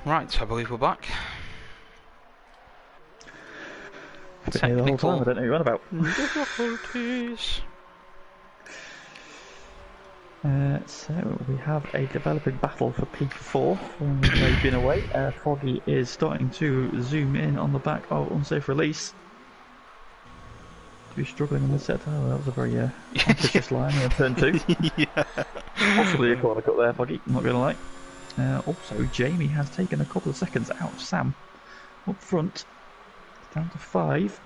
Right, I believe we're back. Been here the whole time, I don't know what you're on about. Difficulties. So we have a developing battle for P4 from where they've been away. Foggy is starting to zoom in on the back of unsafe release. To be struggling in the set. Oh, that was a very ambitious line on turn 2. Yeah. Possibly a corner cut there, Foggy, I'm not going to lie. Also, Jamie has taken a couple of seconds out of Sam up front. It's down to 5.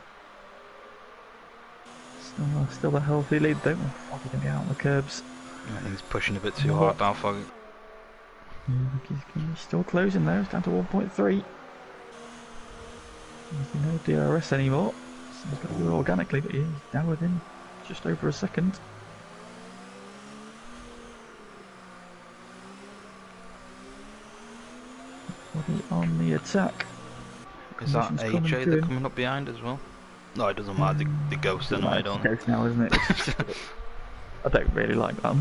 Still a healthy lead though. Foggy going to be out on the curbs. I think he's pushing a bit too hard now, Foggy. He's still closing there, it's down to 1.3. There's no DRS anymore, so he's got to do it organically, but he's now within just over a second. Foggy on the attack. Is that AJ they're coming up behind as well? No, it doesn't matter, the ghost anyway, don't it? Ghost now, isn't it? I don't really like that.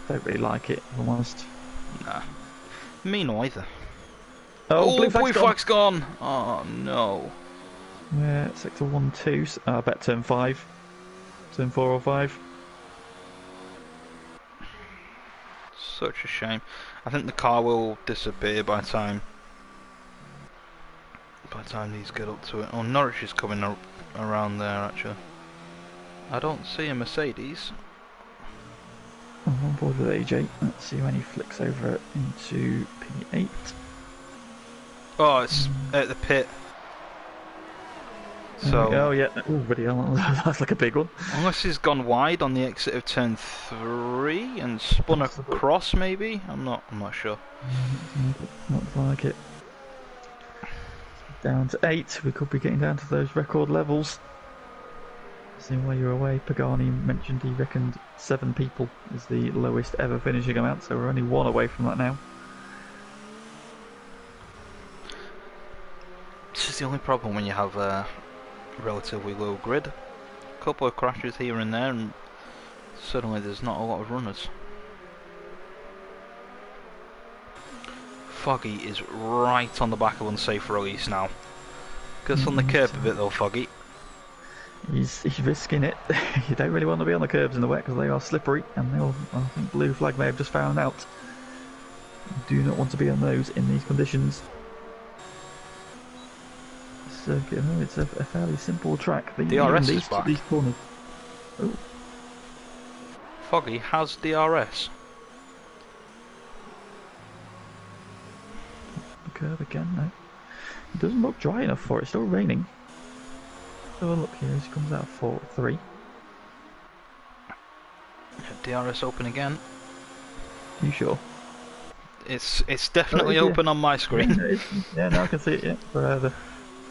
Don't really like it, if I'm honest. Nah. Me neither. Oh, blue flag's gone! Oh no. Yeah, sector 1, 2. I bet turn 5. Turn 4 or 5. Such a shame. I think the car will disappear by the time these get up to it. Oh, Norwich is coming around there actually. I don't see a Mercedes. I'm on board with AJ. Let's see when he flicks over into P8. Oh, it's at the pit. So, oh yeah, bloody hell, that's like a big one. Unless he's gone wide on the exit of turn 3 and spun across, maybe. I'm not sure. Not like it. Down to 8. We could be getting down to those record levels. Seeing where you're away, Pagani mentioned he reckoned 7 people is the lowest ever finishing amount, so we're only 1 away from that now. This is the only problem when you have a relatively low grid. A couple of crashes here and there, and suddenly there's not a lot of runners. Foggy is right on the back of unsafe release now. Gets on the curb a bit though, Foggy. He's risking it. You don't really want to be on the curbs in the wet because they are slippery, and I think blue flag may have just found out. You do not want to be on those in these conditions. So it's a fairly simple track. DRS is back. These corners. Oh. Foggy has DRS. The curb again, no. It doesn't look dry enough for it, it's still raining. So look here, he comes out of 3. DRS open again. You sure? It's definitely open on my screen. Yeah, now I can see it, yeah. But at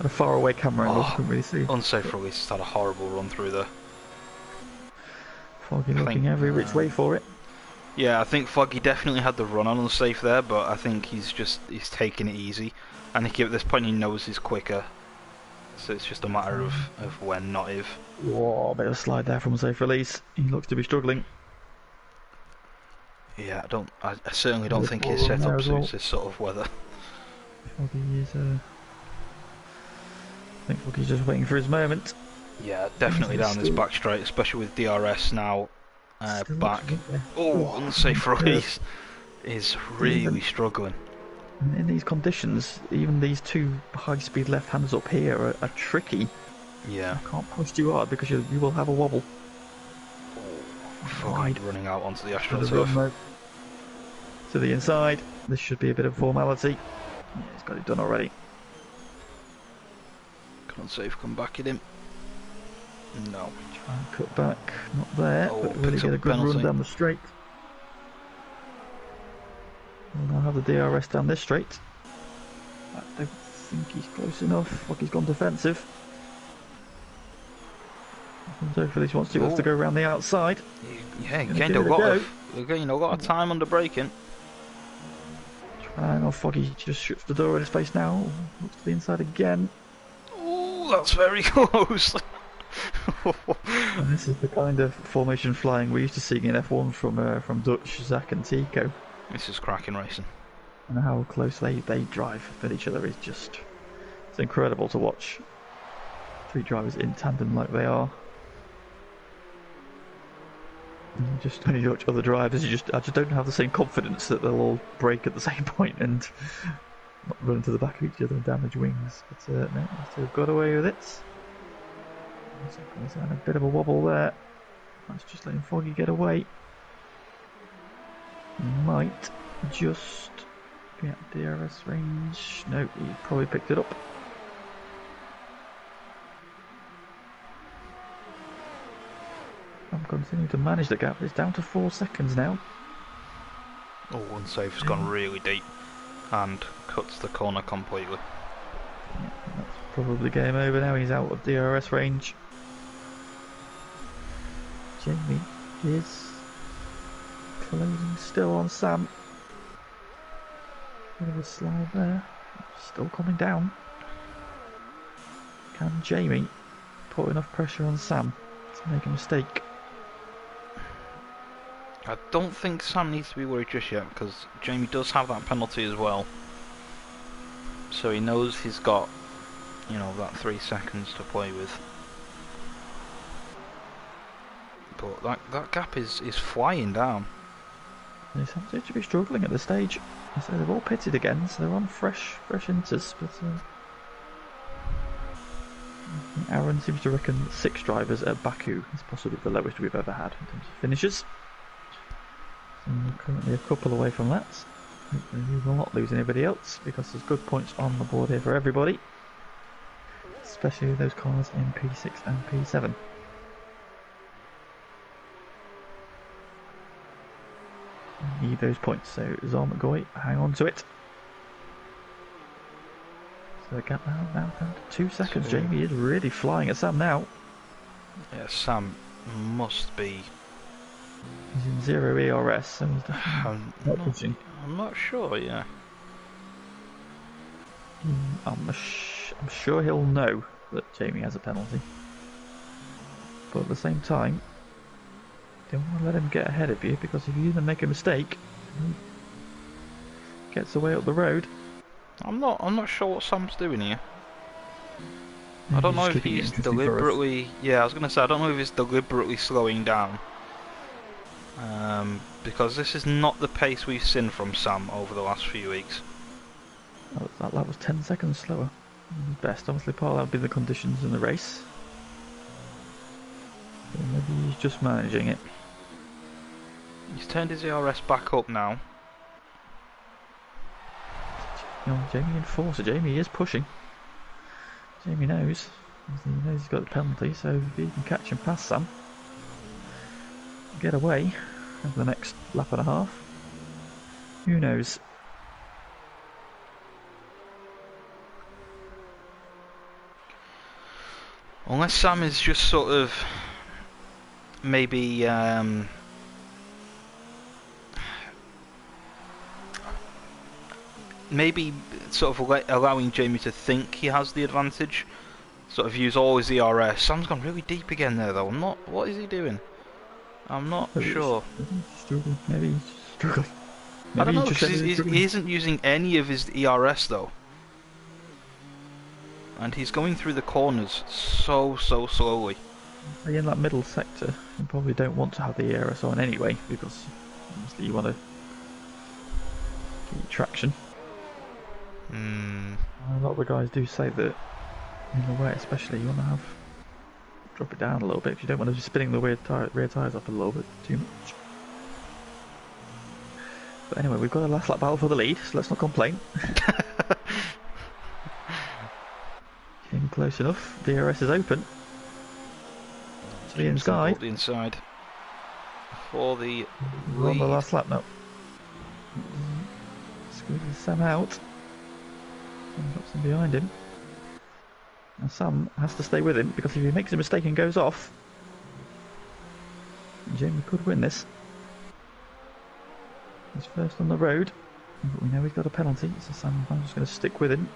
a far away camera angle, I couldn't really see. Unsafe release has had a horrible run through there. Foggy looking every which way for it. Yeah, I think Foggy definitely had the run on unsafe there, but I think he's taking it easy. I think at this point he knows he's quicker. So it's just a matter of when, not if. Whoa, a bit of a slide there from safe release. He looks to be struggling. Yeah, I certainly don't think his setup suits this sort of weather. Foggy is I think Foggy's just waiting for his moment. Yeah, definitely down this back straight, especially with DRS now back. Oh, unsafe release is really struggling. In these conditions, even these 2 high-speed left-handers up here are tricky. Yeah. You can't push too hard because you will have a wobble. Foggy running out onto the AstroTurf. To the inside. This should be a bit of formality. Yeah, he's got it done already. Can unsafe come back at him? No. Try and cut back. Not there, but really get a good run down the straight. We'll now have the DRS down this straight. I don't think he's close enough. Like he's gone defensive. So for this wants to go around the outside. Yeah, gained a lot of time under braking. Hang on, Foggy just shuts the door in his face now. Looks to the inside again. Oh, that's very close. And this is the kind of formation flying we used to see in F1 from Dutch, Zach and Tico. This is cracking racing. and how close they drive with each other is just, it's incredible to watch. Three drivers in tandem like they are. And you just when you watch other drivers, I just don't have the same confidence that they'll all brake at the same point and not run into the back of each other and damage wings. But no, they've got away with it. He's had a bit of a wobble there. That's just letting Foggy get away. He might just be at DRS range. No, he probably picked it up. I'm continuing to manage the gap. It's down to 4 seconds now. Oh, Unsafe's gone really deep and cuts the corner completely. Yeah, that's probably game over now. He's out of DRS range. Jamie is closing still on Sam. Bit of a slide there. Still coming down. Can Jamie put enough pressure on Sam to make a mistake? I don't think Sam needs to be worried just yet, because Jamie does have that penalty as well. So he knows he's got, you know, that 3 seconds to play with. But that gap is flying down. They seem to be struggling at this stage. So they've all pitted again, so they're on fresh inters, but Aaron seems to reckon 6 drivers at Baku is possibly the lowest we've ever had in terms of finishes. So we're currently a couple away from that. Hopefully we will not lose anybody else, because there's good points on the board here for everybody. Especially those cars in P6 and P7. Need those points, so Zol McGoy, hang on to it. So the gap now down to 2 seconds. Jamie is really flying at Sam now. Yeah, Sam must be. He's in 0 ERS, so he's definitely not pushing. I'm not sure, yeah. I'm sure he'll know that Jamie has a penalty. But at the same time, don't want to let him get ahead of you, because if you even make a mistake, he gets away up the road. I'm not sure what Sam's doing here. Maybe I don't know if keeping it he's interesting for us. deliberately. Yeah, I was gonna say I don't know if he's deliberately slowing down. Because this is not the pace we've seen from Sam over the last few weeks. That lap was 10 seconds slower. Best, obviously, part of that would be the conditions in the race. So maybe he's just managing it. He's turned his ERS back up now. You know, Jamie enforcer. Jamie is pushing. Jamie knows. He knows he's got the penalty, so if he can catch and pass Sam, get away over the next lap and a half. Who knows? Unless Sam is just sort of maybe maybe sort of allowing Jamie to think he has the advantage, sort of use all his ERS. Sam's gone really deep again there though. What is he doing? I'm not sure. Maybe he's struggling. I don't know, because he isn't using any of his ERS though. And he's going through the corners so slowly. In that middle sector, you probably don't want to have the ERS on anyway, because obviously you want to keep traction. A lot of the guys do say that in the wet especially you want to drop it down a little bit, if you don't want to be spinning the rear tyres up a little bit too much. But anyway, we've got a last lap battle for the lead, so let's not complain. Getting close enough. DRS is open. To the inside. The inside. For the We're on the last lap now. Squeezes Sam out. Sam drops him behind him. Now Sam has to stay with him, because if he makes a mistake and goes off, Jamie could win this. He's first on the road, but we know he's got a penalty, so Sam, I'm just going to stick with him.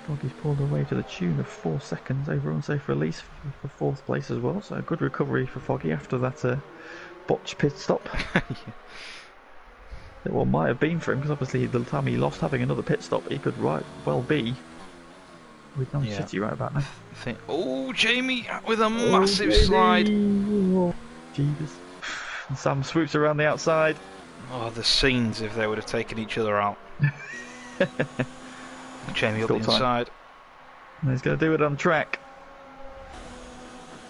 Foggy's pulled away to the tune of 4 seconds over unsafe release for 4th place as well, so a good recovery for Foggy after that botch pit stop. Well, might have been for him because obviously the time he lost having another pit stop, he could well be with no Yeah. City right about now. Oh, Jamie with a Oh, massive slide. baby. Oh, Jeebus. And Sam swoops around the outside. Oh, the scenes if they would have taken each other out. Jamie up the inside. And he's going to do it on track.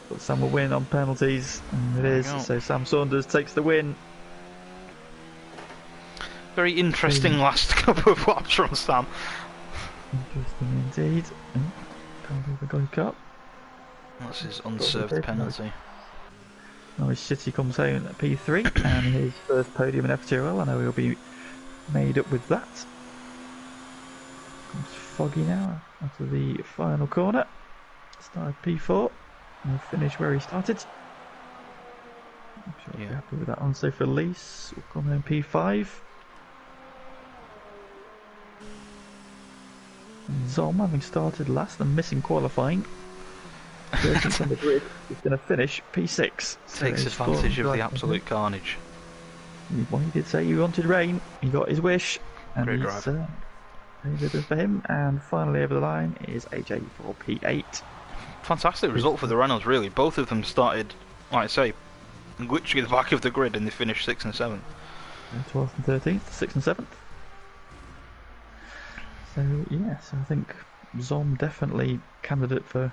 But Sam will win on penalties, and it is. So Sam Saunders takes the win. Very interesting last couple of laps from Sam. Interesting indeed. Penalty for Gold Cup. That's his unserved penalty. Norwich City comes home at P3 and his first podium in FTRL. I know he'll be made up with that. Comes Foggy now after the final corner. Started P4 and will finish where he started. I'm sure he'll be happy with that. Unsafe release will come in P5. And Zom, having started last and missing qualifying, 13th on the grid, is going to finish P6. Takes advantage of the absolute carnage. Well, he did say he wanted rain. He got his wish, and Great he's drive. did for him. And finally over the line is AJ for P8. Fantastic result for the Renaults, really. Both of them started, like I say, literally the back of the grid, and they finished 6th and 7th. 12th and 13th, 6th and 7th. So yes, I think Zom definitely candidate for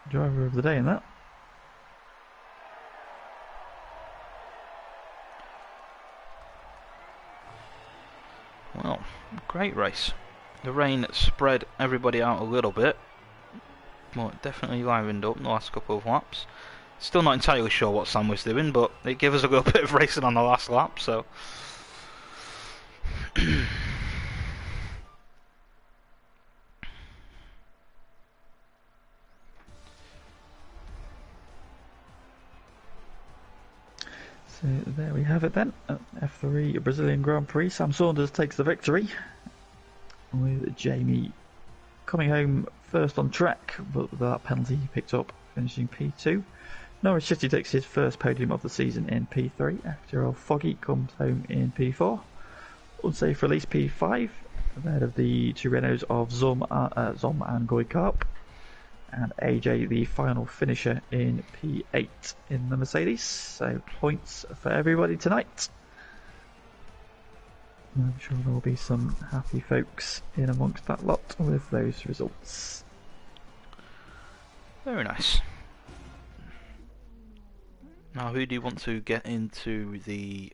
driver of the day in that. Well, great race. The rain spread everybody out a little bit, but definitely livened up the last couple of laps. Still not entirely sure what Sam was doing, but it gave us a little bit of racing on the last lap, so... So there we have it then. F3 Brazilian Grand Prix. Sam Saunders takes the victory, with Jamie coming home first on track, but with that penalty he picked up, finishing P2. Norwich City takes his first podium of the season in P3. FTRL Foggy comes home in P4. Unsafe release P5. Ahead of the two Renaults of Zom and Goikarp. And AJ, the final finisher, in P8 in the Mercedes. So points for everybody tonight. I'm sure there will be some happy folks in amongst that lot with those results. Very nice. Now, who do you want to get into the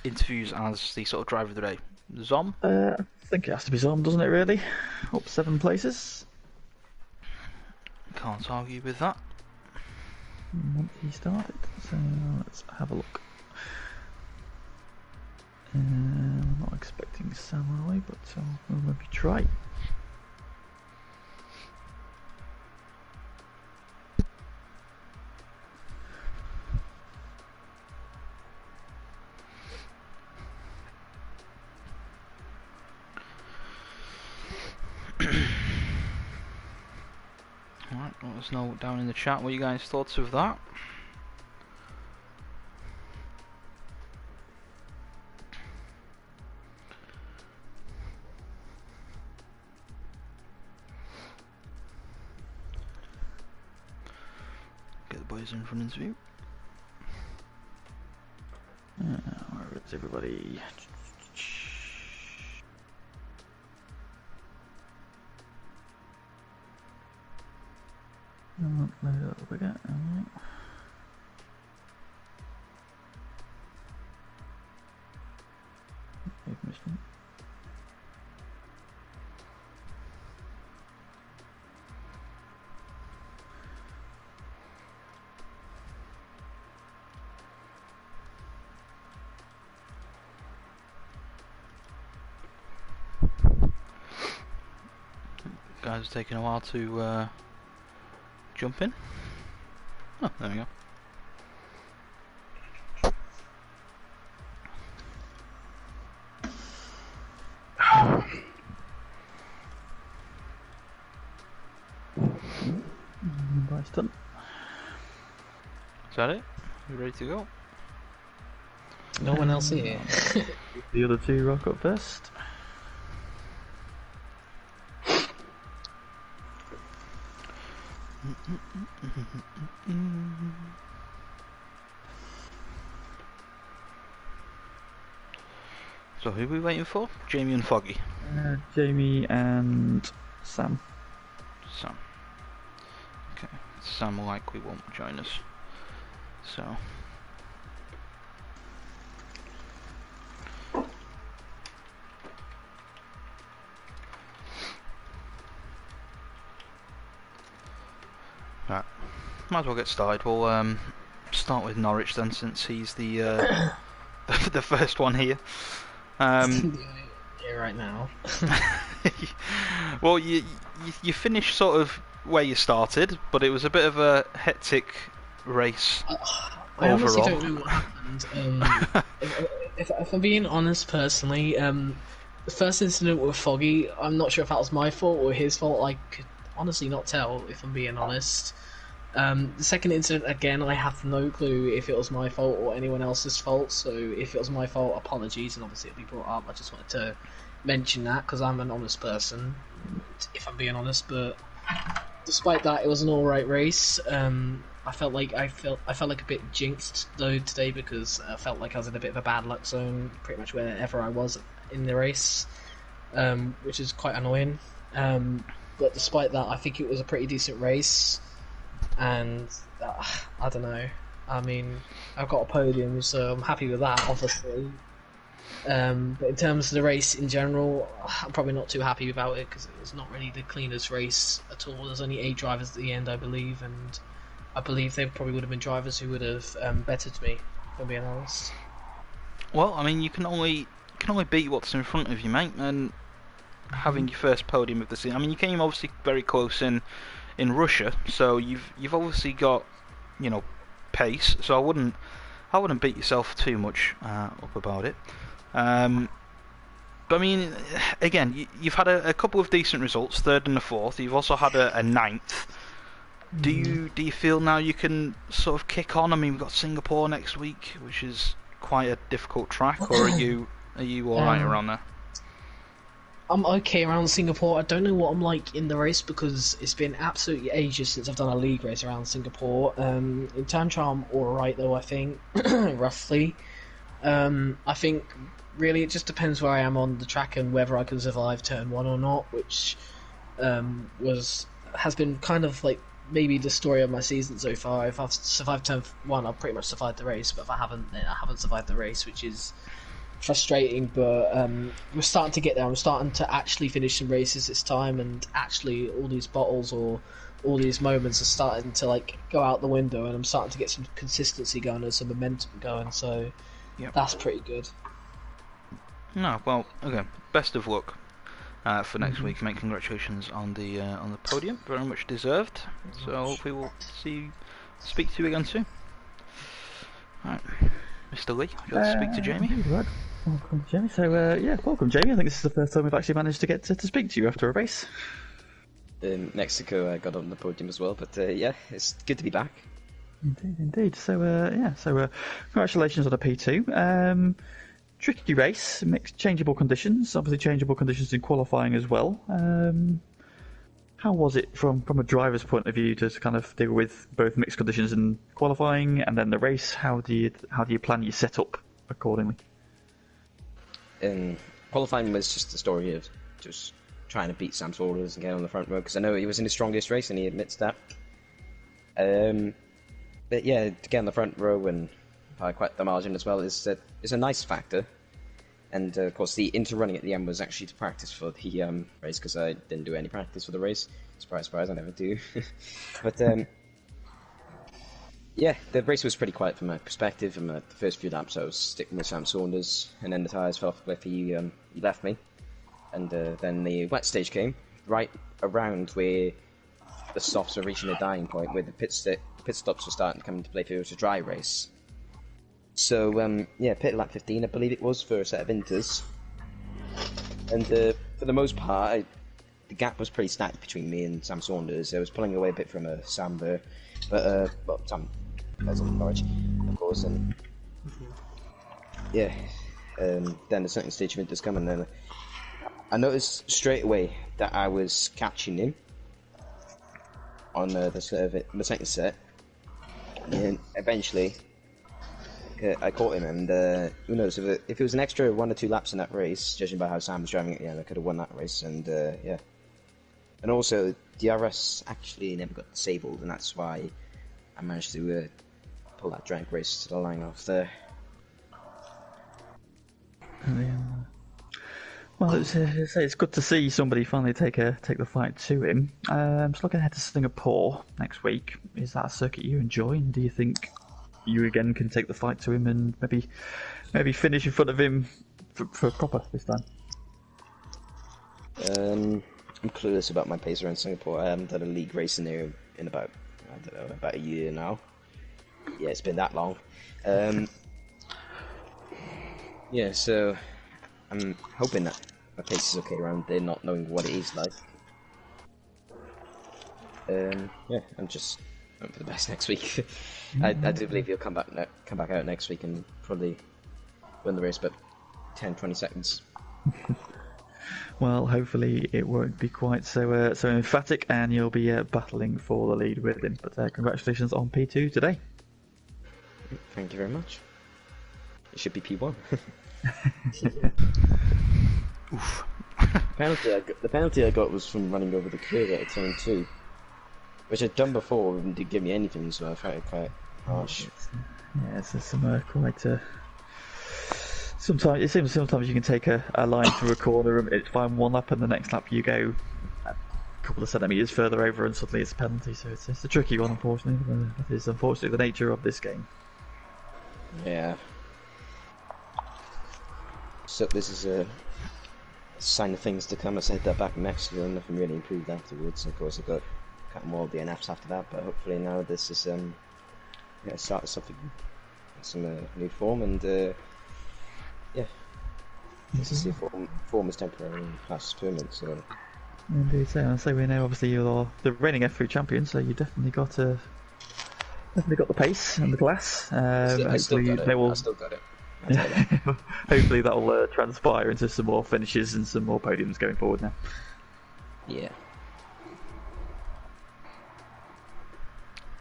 interviews as the sort of driver of the day? Zom? I think it has to be Zom, doesn't it, really? Up 7 places. Can't argue with that. Once he started, so let's have a look. I'm not expecting Samurai, but I'll maybe try. Alright, let us know down in the chat what you guys thoughts of that. Get the boys in for an interview. Where is everybody? Load it up again. Alright. They've missed it. Guys are taking a while to jump in. Oh, there we go. Nice done. Is that it? You ready to go? No one else here. The other two rock up first. So who are we waiting for? Jamie and Foggy. Jamie and Sam. Sam. Okay. Sam likely won't join us. So. Right. Might as well get started. We'll start with Norwich then, since he's the the first one here. Here right now. Well, you finished sort of where you started, but it was a bit of a hectic race I honestly overall. don't know what happened. If I'm being honest, personally, the first incident with Foggy, I'm not sure if that was my fault or his fault. I could honestly not tell, if I'm being honest. The second incident, again, I have no clue if it was my fault or anyone else's fault, so if it was my fault, apologies, and obviously it'll be brought up. I just wanted to mention that, because I'm an honest person, if I'm being honest, but despite that, it was an alright race. I felt like a bit jinxed, though, today, because I felt like I was in a bit of a bad luck zone, pretty much wherever I was in the race, which is quite annoying. But despite that, I think it was a pretty decent race. And I don't know. I mean, I've got a podium, so I'm happy with that, obviously. But in terms of the race in general, I'm probably not too happy about it because it was not really the cleanest race at all. There's only 8 drivers at the end, I believe, and I believe there probably would have been drivers who would have bettered me, if I'm being honest. Well, I mean, you can only beat what's in front of you, mate, and having your first podium of the season. I mean, you came obviously very close in Russia, so you've obviously got, you know, pace. So I wouldn't beat yourself too much up about it. But I mean, again, you've had a couple of decent results, 3rd and a 4th. You've also had a 9th. Do you feel now you can sort of kick on? I mean, we've got Singapore next week, which is quite a difficult track. Or are you all right around there? I'm okay around Singapore. I don't know what I'm like in the race because it's been absolutely ages since I've done a league race around Singapore. In time trial, I'm alright though, I think, roughly. I think really it just depends where I am on the track and whether I can survive turn 1 or not, which has been kind of like maybe the story of my season so far. If I've survived turn 1, I've pretty much survived the race, but if I haven't, then I haven't survived the race, which is frustrating, but we're starting to get there. I'm starting to actually finish some races this time, and actually all these bottles or all these moments are starting to like go out the window, and I'm starting to get some consistency going and some momentum going, so that's pretty good. No, well, okay. Best of luck for next week, mate. Congratulations on the podium, very much deserved. So hopefully we'll speak to you again soon. Alright, Mr. Lee, would you like to speak to Jamie? Right. Welcome, Jamie. So, welcome, Jamie. I think this is the first time we've actually managed to get to speak to you after a race. In Mexico, I got on the podium as well, but yeah, it's good to be back. Indeed. So, congratulations on a P2. Tricky race, mixed changeable conditions, obviously changeable conditions in qualifying as well. How was it from a driver's point of view to kind of deal with both mixed conditions in qualifying and then the race? How do you plan your setup accordingly? Qualifying was just the story of just trying to beat Sam Saunders and get on the front row, because I know he was in his strongest race and he admits that. But yeah, to get on the front row and by quite the margin as well is a nice factor. And of course the inter-running at the end was actually to practice for the race, because I didn't do any practice for the race. Surprise, surprise, I never do. But yeah, the race was pretty quiet from my perspective. From the first few laps I was sticking with Sam Saunders, and then the tyres fell off a cliff, he left me. And then the wet stage came, right around where the softs were reaching a dying point, where the pit stops were starting to come into play for it was a dry race. So, yeah, pit lap 15, I believe it was, for a set of inters. And for the most part, the gap was pretty stacked between me and Sam Saunders. I was pulling away a bit from Sam there, but, well, Sam, as in Norwich. of course, and yeah, then the second stage event does come, and then I noticed straight away that I was catching him on the second set, and eventually I caught him, and who knows, if it was an extra 1 or 2 laps in that race, judging by how Sam was driving at the end, I could have won that race, and yeah. And also, DRS actually never got disabled, and that's why I managed to pull that drag race to the line off there. Well, it's good to see somebody finally take the fight to him. Just looking ahead to Singapore next week. Is that a circuit you enjoy? And do you think you again can take the fight to him and maybe finish in front of him for proper this time? I'm clueless about my pace around Singapore. I haven't done a league race in there in about a year now. Yeah, it's been that long. Yeah, so I'm hoping that my pace is okay around there, not knowing what it is like. Yeah, I'm just hoping for the best next week. I do believe he'll come back out next week and probably win the race, but 10-20 seconds. Well, hopefully it won't be quite so emphatic, and you'll be battling for the lead with him. But congratulations on P2 today. Thank you very much. It should be P1. Oof. The penalty I got was from running over the curb at turn 2, which I'd done before and didn't give me anything, so I found it quite harsh. Yeah, it's some quite. Sometimes it seems you can take a line through a corner and it's fine 1 lap, and the next lap you go a couple of centimetres further over and suddenly it's a penalty. So it's a tricky one, unfortunately. That is unfortunately the nature of this game. Yeah. So this is a sign of things to come. I said that back in Mexico, and nothing really improved afterwards. Of course, I got more of the NFs after that, but hopefully now this is start of something, some new form, and yeah, this is the form is temporary and past permanent. So indeed, so we know obviously you're the reigning F3 champion, so you definitely got the pace and the glass. I still got it. Hopefully that'll transpire into some more finishes and some more podiums going forward now. Yeah.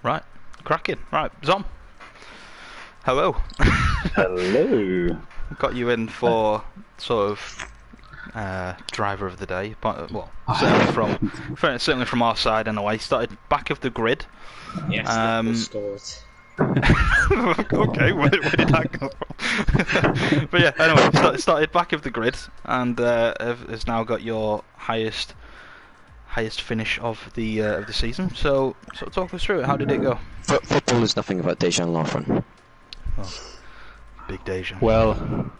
Right, cracking. Right, Zom. Hello. Hello. Got you in for sort of driver of the day, but well, certainly from our side anyway. Started back of the grid. Yes, that was stores. Okay, where did that go from? But yeah, anyway, started back of the grid and has now got your highest finish of the season. So talk us through it. How did it go? Football is nothing about Dejan Laughran. Oh, big Dejan. Well,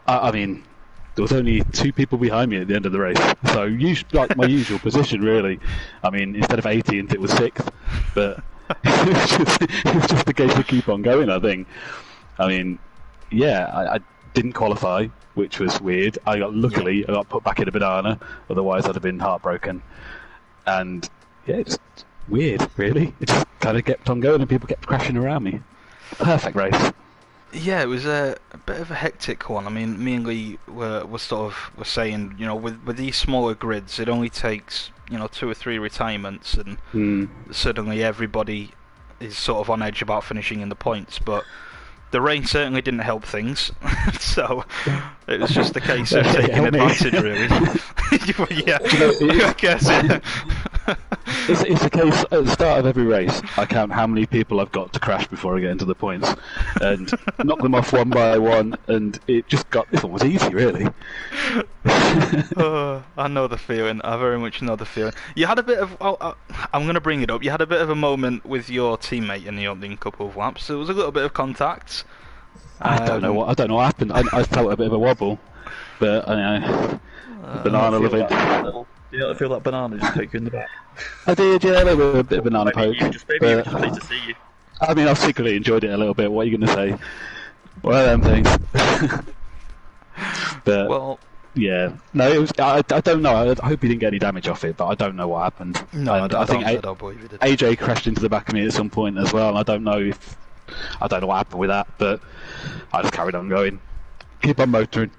I mean, there was only 2 people behind me at the end of the race, so like my usual position, really. I mean, instead of 18th, it was 6th, but it was just a case of keep on going, I think. I mean, yeah, I didn't qualify, which was weird. I got put back in a banana, otherwise I'd have been heartbroken. And yeah, just weird, really. It just kind of kept on going and people kept crashing around me. Perfect race. Yeah, it was a bit of a hectic one. I mean, me and Lee were saying, with these smaller grids, it only takes 2 or 3 retirements, and suddenly everybody is sort of on edge about finishing in the points. But the rain certainly didn't help things, so it was just a case of taking advantage, really. Yeah, I guess. Yeah. It's a case at the start of every race. I count how many people I've got to crash before I get into the points, and knock them off one by one. And this one was easy, really. I know the feeling. I very much know the feeling. You had a bit of. I'm going to bring it up. You had a bit of a moment with your teammate in the opening couple of laps. There was a little bit of contact. I don't know what happened. I felt a bit of a wobble, but banana living. Do you not feel that banana just poke you in the back? I did, yeah, a bit of banana poke. You just maybe to see you. I mean, I've secretly enjoyed it a little bit. What are you going to say? One of them things. But well, yeah, no, it was. I don't know. I hope he didn't get any damage off it, but I don't know what happened. No, I think I don't believe he did. AJ crashed into the back of me at some point as well. And I don't know if I don't know what happened with that, but I just carried on going. Keep on motoring.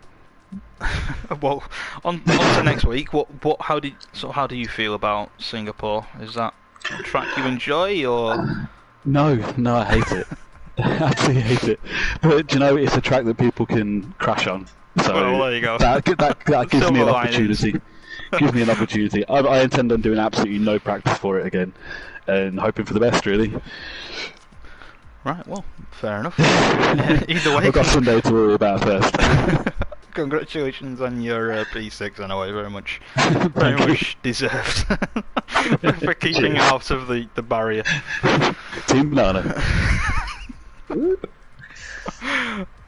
Well, on to next week. How do you feel about Singapore? Is that a track you enjoy, or? No, I hate it. I absolutely hate it. But do you know, it's a track that people can crash on. So well, there you go. That gives me Silver an linings. opportunity. Gives me an opportunity. I intend on doing absolutely no practice for it again, and hoping for the best, really. Right. Well, fair enough. Either way, I've got Sunday to worry about first. congratulations on your P6 anyway. Very much deserved for keeping it out of the barrier. Team Banana.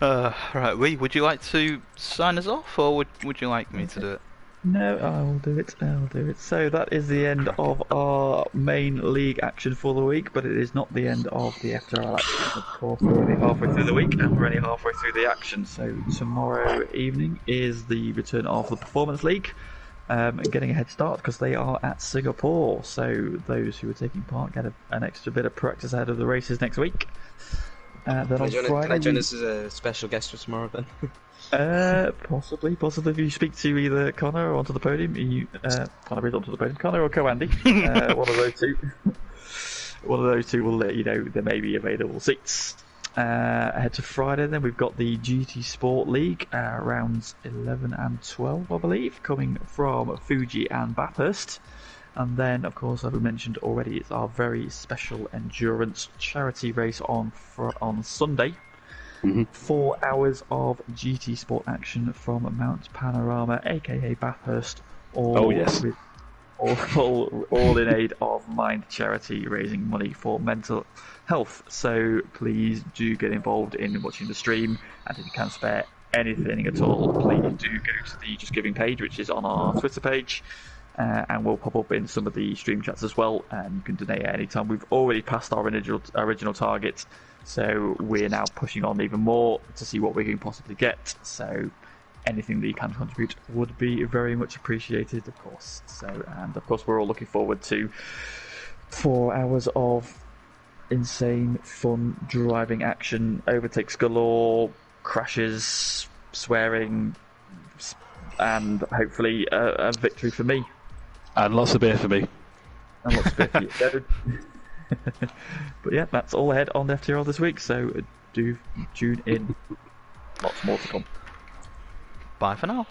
Right, would you like to sign us off, or would you like me to do it? No, I'll do it. So that is the end of our main league action for the week, but it is not the end of the FTRL action. Of course, we're only halfway through the week, and we're only halfway through the action. So tomorrow evening is the return of the Performance League, getting a head start because they are at Singapore. So those who are taking part get an extra bit of practice ahead of the races next week. Then on Can Friday, I join us as a special guest for tomorrow then? Possibly. If you speak to either Connor or onto the podium, Connor is onto the podium, Connor or Co-Andy, one of those two. One of those two will let you know there may be available seats. Ahead to Friday, then we've got the GT Sport League, rounds 11 and 12, I believe, coming from Fuji and Bathurst. And then, of course, as we mentioned already, it's our very special endurance charity race on Sunday. 4 hours of GT Sport action from Mount Panorama, aka Bathurst, all in aid of Mind Charity, raising money for mental health. So please do get involved in watching the stream, and if you can spare anything at all, please do go to the Just Giving page, which is on our Twitter page. And we'll pop up in some of the stream chats as well, and you can donate at any time. We've already passed our original target, so we're now pushing on even more to see what we can possibly get. So anything that you can contribute would be very much appreciated, of course. And of course, we're all looking forward to 4 hours of insane, fun driving action, overtakes galore, crashes, swearing, and hopefully a victory for me. And lots of beer for me. And lots of beer for you, David. But yeah, that's all ahead on the FTRL this week, so do tune in. Lots more to come. Bye for now.